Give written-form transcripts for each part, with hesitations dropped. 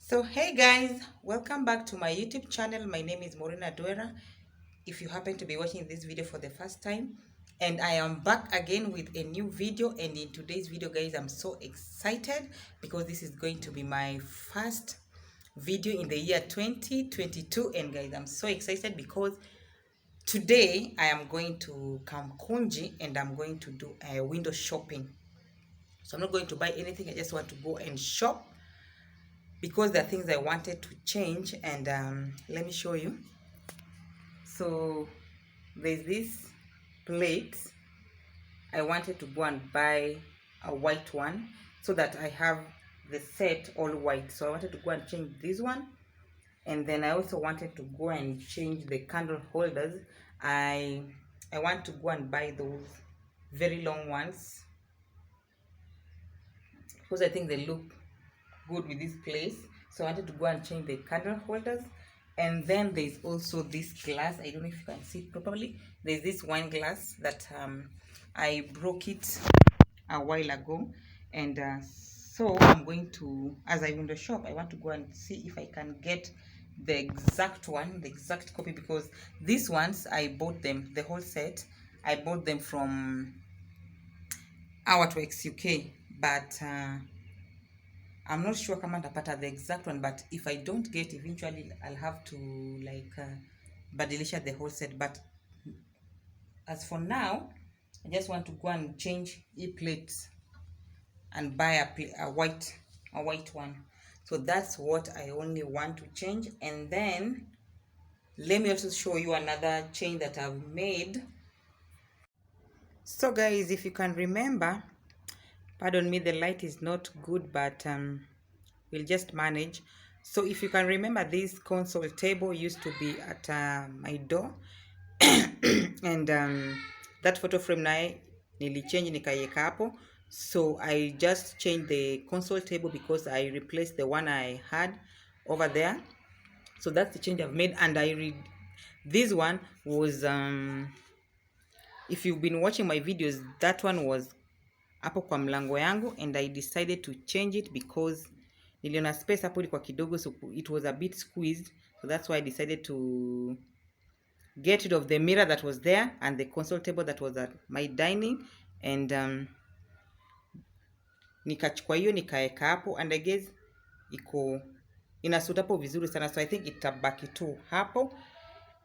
So hey guys, welcome back to my YouTube channel. My name is Morena Duera. If you happen to be watching this video for the first time, and I am back again with a new video. And in today's video guys, I'm so excited because this is going to be my first video in the year 2022. And guys, I'm so excited because today I am going to Kamukunji and I'm going to do a window shopping. So I'm not going to buy anything, I just want to go and shop because there are things I wanted to change. And let me show you. So there's this plate. I wanted to go and buy a white one so that I have the set all white. So I wanted to go and change this one, and then I also wanted to go and change the candle holders. I want to go and buy those very long ones because I think they look good with this place. So I wanted to go and change the candle holders. And then there's also this glass. I don't know if you can see it properly. There's this wine glass that I broke it a while ago. And so I'm going to, as I window shop, I want to go and see if I can get the exact one, the exact copy, because these ones I bought them, the whole set I bought them from Artworks UK, but I'm not sure kama nitapata the exact one, but if I don't get, eventually I'll have to like badilisha the whole set. But as for now, I just want to go and change e-plates and buy a white one. So that's what I only want to change. And then let me also show you another change that I've made. So guys, if you can remember, pardon me, the light is not good, but we'll just manage. So if you can remember, this console table used to be at my door and that photo frame naye nilichange nikaiweka hapo. So I just changed the console table because I replaced the one I had over there. So that's the change I've made. And this one was if you've been watching my videos, that one was hapo kwa mlango yangu, and I decided to change it because niliona space hapo ilikuwa kidogo, so it was a bit squeezed. So that's why I decided to get rid of the mirror that was there and the console table that was at my dining, and nikachukua hiyo nikaeka hapo, and I guess iko inasuit hapo vizuri sana, so I think itabaki tu hapo.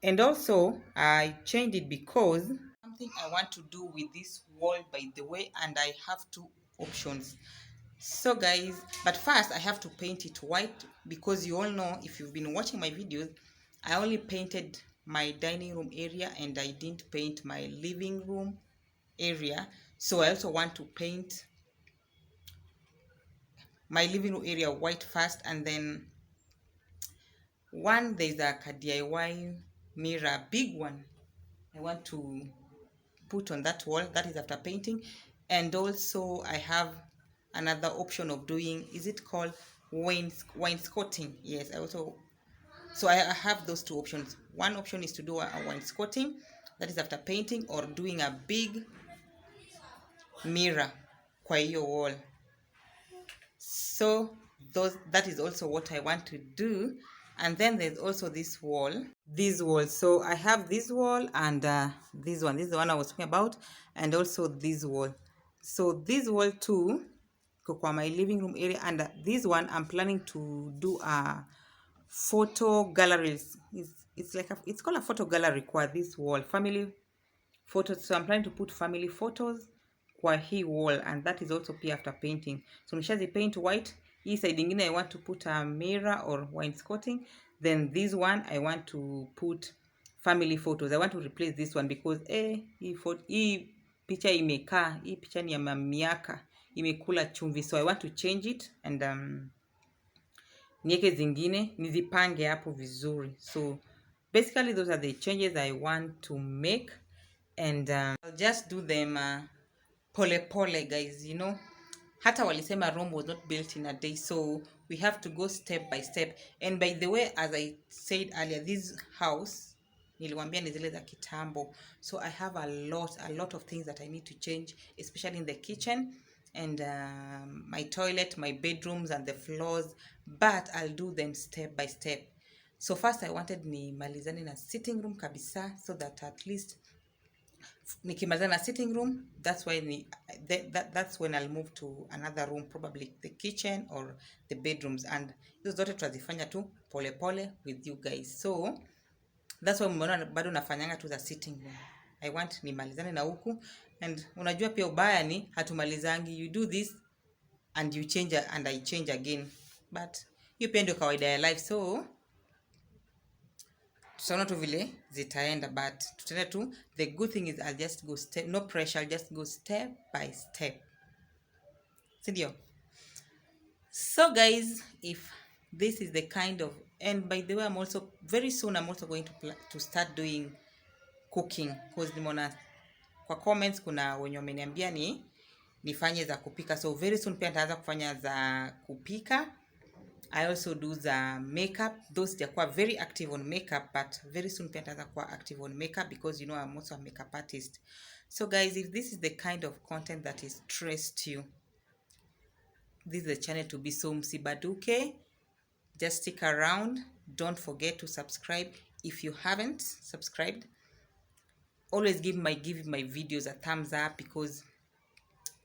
And also I changed it because something I want to do with this wall, by the way, and I have two options. So guys, but first I have to paint it white because you all know, if you've been watching my videos, I only painted my dining room area and I didn't paint my living room area. So I also want to paint my living room area white first, and then there's a DIY mirror, big one, I want to put on that wall. That is after painting. And also I have another option of doing, is it called wainscoting? Yes, so I have those two options. One option is to do a wainscoting, that is after painting, or doing a big mirror kwa hiyo wall. So that is also what I want to do. And then there's also this wall. So I have this wall and this one. This is the one I was talking about, and also this wall. So this wall too, kwa my living room area, and this one I'm planning to do a photo galleries. It's called a photo gallery kwa this wall, family photos. So I'm planning to put family photos kwa hii wall, and that is also pia after painting. So nishazi paint white. Hii side ingine I want to put a mirror or wainscoting. Then this one I want to put family photos. I want to replace this one because hii picha imekaa, hii picha ni ya miaka imekula chumvi. So I want to change it and nieke zingine nizipange hapo vizuri. So basically those are the changes I want to make, and I'll just do them pole pole guys, you know. Hata walisema Rome was not built in a day, so we have to go step by step. And by the way, as I said earlier, this house niliwambia ni zile za kitambo, so I have a lot of things that I need to change, especially in the kitchen. and my toilet, my bedrooms and the floors, but I'll do them step by step. So first I wanted nimalizane na sitting room kabisa, so that at least nikimalizana na sitting room, that's when I'll move to another room, probably the kitchen or the bedrooms, and hizo zote tutazifanya tu pole pole with you guys. So that's why mmeona bado nafanyanga tu za sitting room. I want nimalizane na huku, and unajua pia ubaya ni hatumalizangi, you do this and you change and I change again, but hiyo pia ndio kawaida ya life. So tutaona tu vile zitaenda, but tutaenda tu, the good thing is I'll just go step, no pressure, I'll just go step by step, sindio? So guys, if this is the kind of, and by the way, I'm also very soon I'm also going to start doing cooking, because nimeona kwa comments kuna wenye wameniambia nifanye za kupika, so very soon pia nitaanza kufanya za kupika. I also do the makeup. Those they are very active on makeup, but very soon pia nitaanza kuwa active on makeup, because you know I'm also a makeup artist. So guys, if this is the kind of content that is interest you, this is the channel to be. So msibaduke, just stick around. Don't forget to subscribe if you haven't subscribed. Always give my videos a thumbs up, because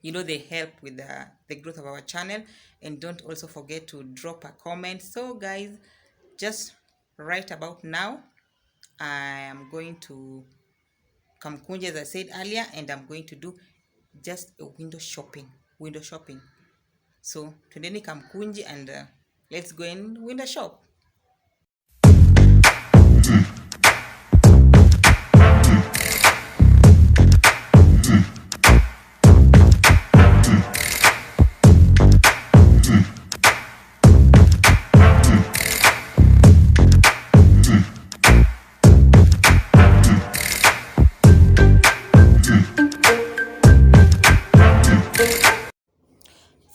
you know they help with the growth of our channel. And don't also forget to drop a comment. So guys, just right about now I am going to Kamukunji, as I said earlier, and I'm going to do just a window shopping. So twendeni Kamukunji and let's go and window shop.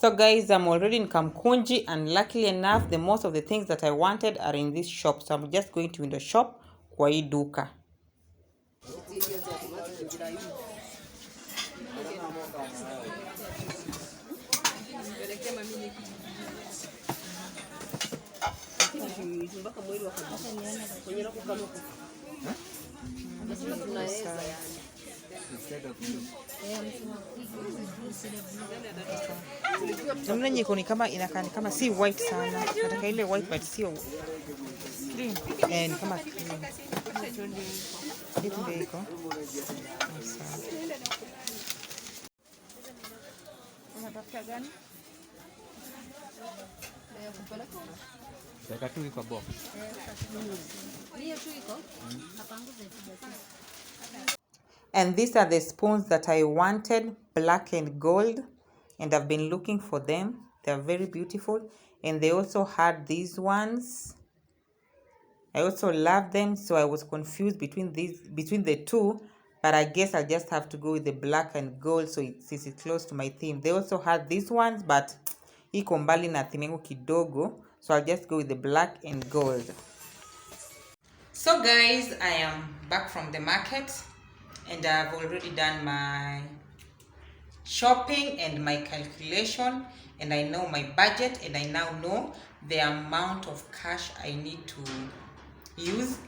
So guys, I'm already in Kamukunji, and luckily enough, the most of the things that I wanted are in this shop. So I'm just going to window shop kwa hii duka. Namna nyiko ni kama inakaa kama si white sana. Nataka ile white but sio cream. Ni kama cream. Ndio iko. Unatafuta gani? Sasa tu iko box. Hiyo tu iko. Hapanguze And these are the spoons that I wanted, black and gold, and I've been looking for them. They're very beautiful, and they also had these ones. I also love them, so I was confused between the two, but I guess I'll just have to go with the black and gold, so since it's close to my theme. They also had these ones, but iko mbali na theme yangu kidogo, so I'll just go with the black and gold. So guys, I am back from the market, and I've already done my shopping and my calculation, and I know my budget, and I now know the amount of cash I need to use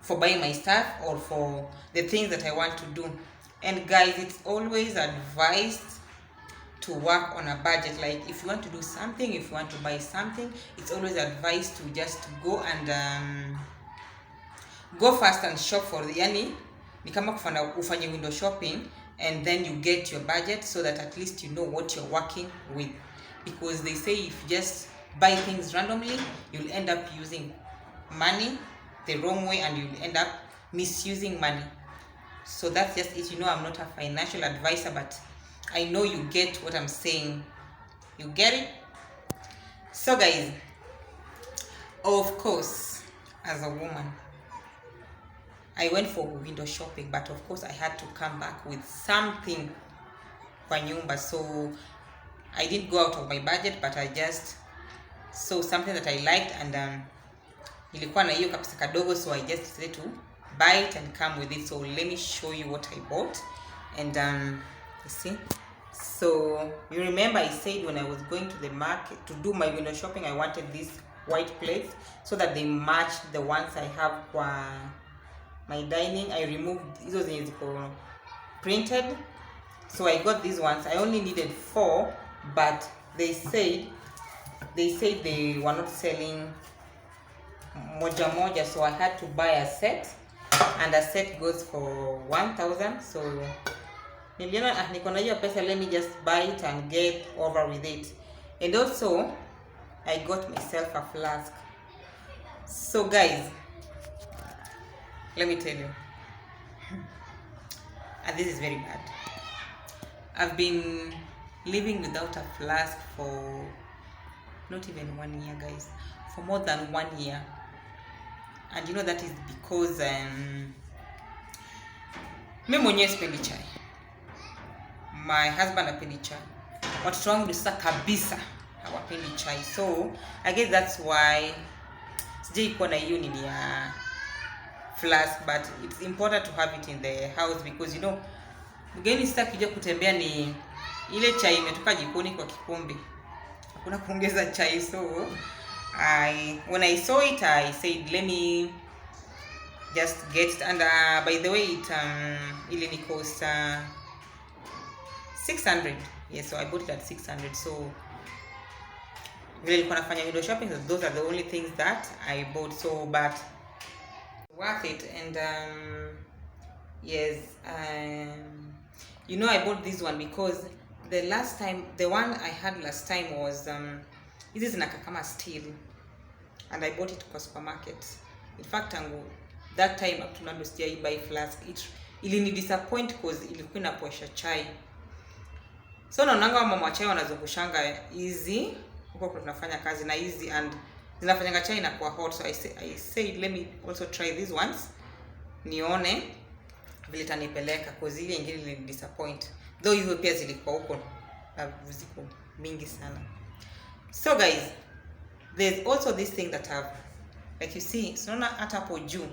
for buying my stuff or for the things that I want to do. And guys, it's always advised to work on a budget. Like if you want to do something, if you want to buy something, it's always advised to just go and go fast and shop for the ni kama ufanye window shopping, and then you get your budget, so that at least you know what you're working with, because they say if you just buy things randomly, you'll end up using money the wrong way, and you'll end up misusing money. So that's just it. You know, I'm not a financial advisor, but I know you get what I'm saying. You get it? So guys, of course, as a woman, I went for window shopping, but of course I had to come back with something kwa nyumba. So I didn't go out of my budget, but I just saw something that I liked, and ilikuwa na hiyo kapesa kadogo, so I just decided to buy it and come with it. So let me show you what I bought. And you see, So you remember I said when I was going to the market to do my window shopping, I wanted these white plates so that they match the ones I have for my dining. I removed those printed, so I got these ones. I only needed 4, but they said they were not selling moja moja, so I had to buy a set, and a set goes for 1,000. So niliona niko na hiyo pesa, let me just buy it and get over with it. And also I got myself a flask. So guys, let me tell you, and this is very bad, I've been living without a flask for not even 1 year, guys, for more than 1 year. And you know that is because mimi mwenyewe sipendi chai, my husband hapendi chai, watoto wangu sasa kabisa hawapendi chai, so I guess that's why sijai kuwa na hiyo nini ya flask. But it's important to have it in the house because you know mgeni sasa kija kutembea ni ile chai imetoka jikoni kwa kikombe, hakuna kuongeza chai. So when I saw it, I said let me just get it. And by the way, it really cost 600. Yes, so I bought it at 600. So really nilikuwa nafanya window shopping, so those are the only things that I bought. So but worth it. And yes, you know, I bought this one because the one I had last time was this is nakakama steel, and I bought it kwa supermarket. In fact, that time up to now sijai buy flask. It ilini disappoint because ilikuwa inapoesha chai. So naonanga mama chai wanazungushanga easy huko tunafanya kazi na easy, and zinafanyanga chai inakuwa hot. So I said let me also try these ones nione vile tanipeleka, because ile ingine ili disappoint, though hizo pia zilikuwa huko na ziko mingi sana. So guys, there's also this thing that I've, like you see, sinaona hata hapo juu.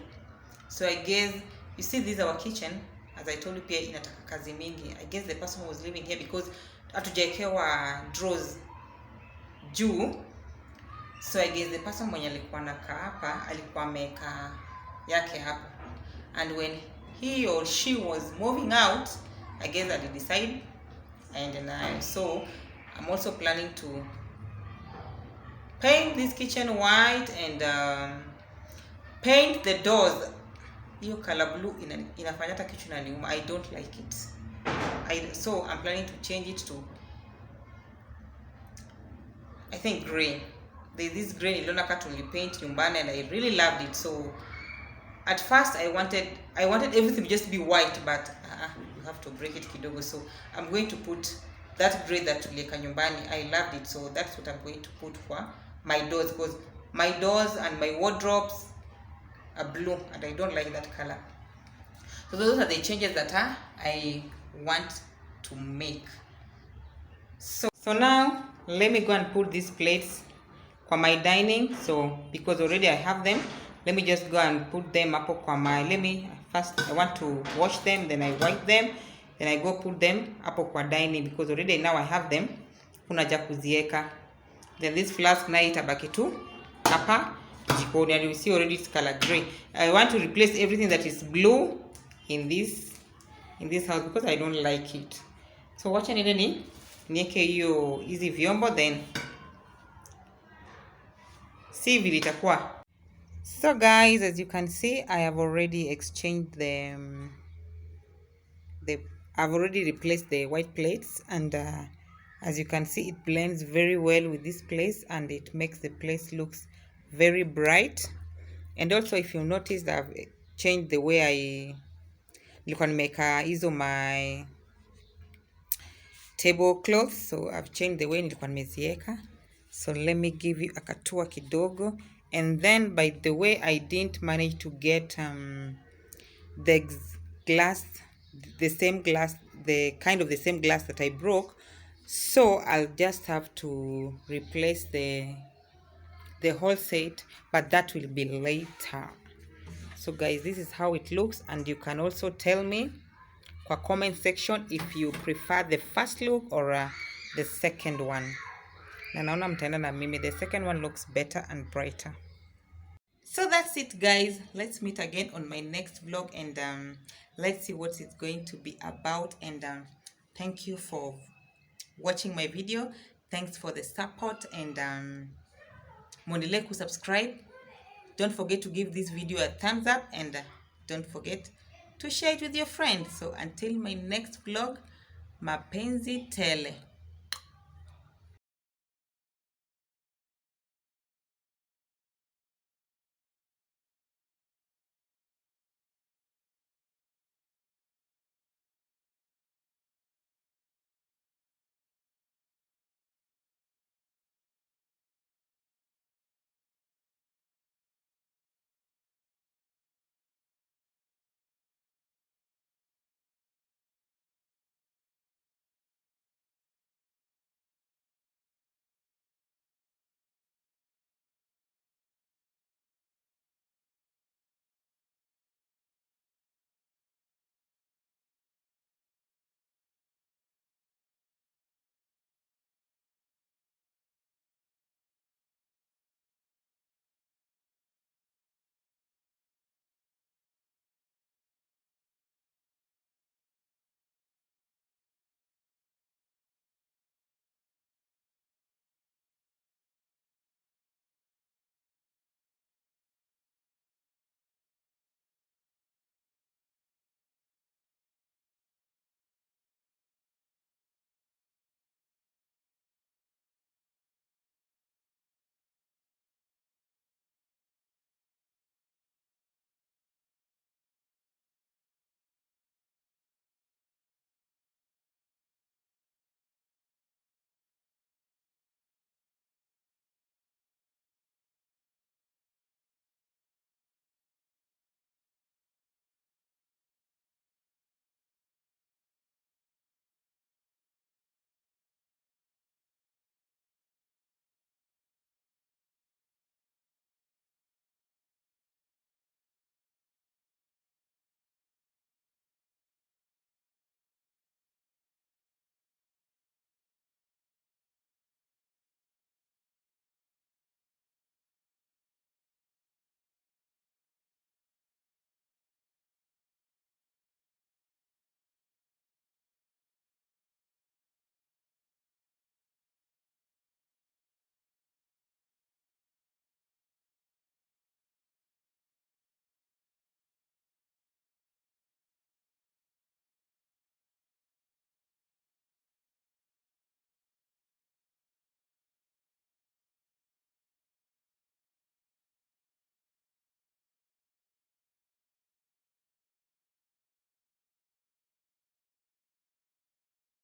So I guess you see this is our kitchen. As I told you, pia inataka kazi mingi. I guess the person who was living here, because hatujaekewa drawers juu, so I guess the person mwenye alikuwa anakaa hapa alikuwa ameka yake hapa, and when he or she was moving out, I guess I did decide. And then so I'm also planning to paint this kitchen white and paint the doors. Hiyo color blue inafanya hata kitu inaniuma. I don't like it. So I'm planning to change it to, I think, gray. There's this gray niliona kama tulipaint nyumbani, and I really loved it. So at first I wanted everything to just be white, but you have to break it kidogo. So I'm going to put that gray that tulieka nyumbani. I loved it, so that's what I'm going to put for my doors, because my doors and my wardrobes are blue and I don't like that color. So those are the changes that I want to make. So now let me go and put these plates for my dining. So because already I have them, let me just go and put them up kwa my, first I want to wash them, then I wipe them, then I go put them up kwa dining, because already now I have them. Kuna ja kuzieka. Then this flask na itabaki tu hapa jikoni, and you see already it's color gray. I want to replace everything that is blue in this house because I don't like it. So wacha nini niweke hiyo hizi vyombo, then see vile itakuwa. So guys, as you can see, I have already exchanged I've already replaced the white plates, and as you can see, it blends very well with this place and it makes the place looks very bright. And also, if you notice, I've changed the way I look and make my tablecloths. So I've changed the way nilikuwa nimezieka. So let me give you a katua kidogo. And then, by the way, I didn't manage to get the glass, the same glass, the same glass that I broke. So I'll just have to replace the whole set, but that will be later. So guys, this is how it looks, and you can also tell me kwa comment section if you prefer the first look or the second one. Na naona mtaenda na mimi, the second one looks better and brighter. So that's it, guys. Let's meet again on my next vlog, and let's see what it's going to be about. And thank you for watching my video. Thanks for the support, and mondele ku subscribe. Don't forget to give this video a thumbs up, and don't forget to share it with your friends. So until my next vlog, mapenzi tele.